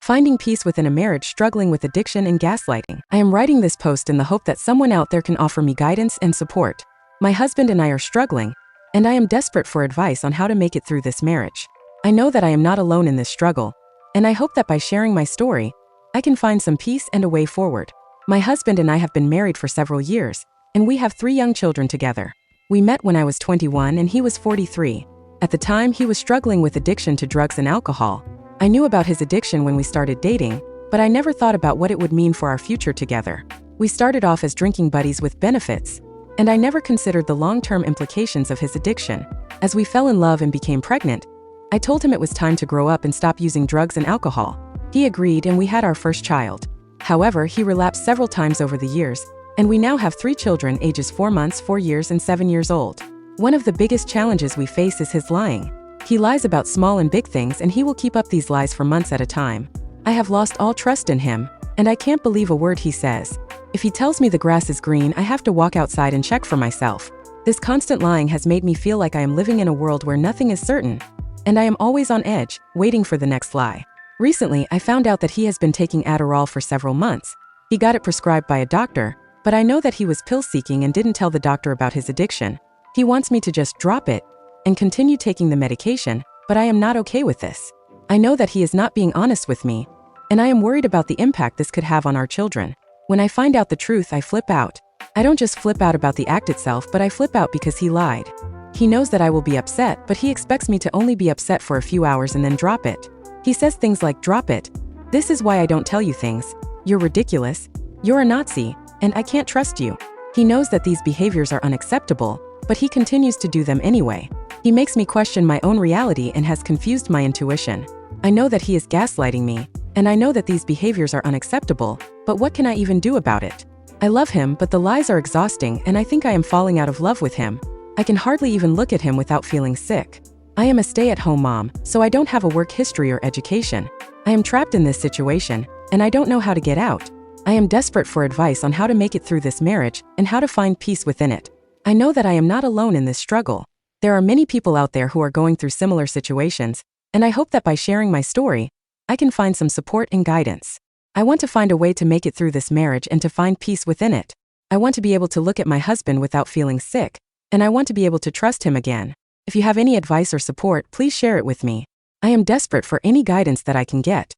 Finding peace within a marriage struggling with addiction and gaslighting. I am writing this post in the hope that someone out there can offer me guidance and support. My husband and I are struggling, and I am desperate for advice on how to make it through this marriage. I know that I am not alone in this struggle, and I hope that by sharing my story, I can find some peace and a way forward. My husband and I have been married for several years, and we have 3 young children together. We met when I was 21 and he was 43. At the time, he was struggling with addiction to drugs and alcohol. I knew about his addiction when we started dating, but I never thought about what it would mean for our future together. We started off as drinking buddies with benefits, and I never considered the long-term implications of his addiction. As we fell in love and became pregnant, I told him it was time to grow up and stop using drugs and alcohol. He agreed and we had our first child. However, he relapsed several times over the years, and we now have 3 children ages 4 months, 4 years, and 7 years old. One of the biggest challenges we face is his lying. He lies about small and big things, and he will keep up these lies for months at a time. I have lost all trust in him, and I can't believe a word he says. If he tells me the grass is green, I have to walk outside and check for myself. This constant lying has made me feel like I am living in a world where nothing is certain, and I am always on edge, waiting for the next lie. Recently, I found out that he has been taking Adderall for several months. He got it prescribed by a doctor, but I know that he was pill-seeking and didn't tell the doctor about his addiction. He wants me to just drop it and continue taking the medication, but I am not okay with this. I know that he is not being honest with me, and I am worried about the impact this could have on our children. When I find out the truth, I flip out. I don't just flip out about the act itself, but I flip out because he lied. He knows that I will be upset, but he expects me to only be upset for a few hours and then drop it. He says things like, "Drop it. This is why I don't tell you things. You're ridiculous. You're a Nazi, and I can't trust you." He knows that these behaviors are unacceptable, but he continues to do them anyway. He makes me question my own reality and has confused my intuition. I know that he is gaslighting me, and I know that these behaviors are unacceptable, but what can I even do about it? I love him, but the lies are exhausting, and I think I am falling out of love with him. I can hardly even look at him without feeling sick. I am a stay-at-home mom, so I don't have a work history or education. I am trapped in this situation, and I don't know how to get out. I am desperate for advice on how to make it through this marriage and how to find peace within it. I know that I am not alone in this struggle. There are many people out there who are going through similar situations, and I hope that by sharing my story, I can find some support and guidance. I want to find a way to make it through this marriage and to find peace within it. I want to be able to look at my husband without feeling sick, and I want to be able to trust him again. If you have any advice or support, please share it with me. I am desperate for any guidance that I can get.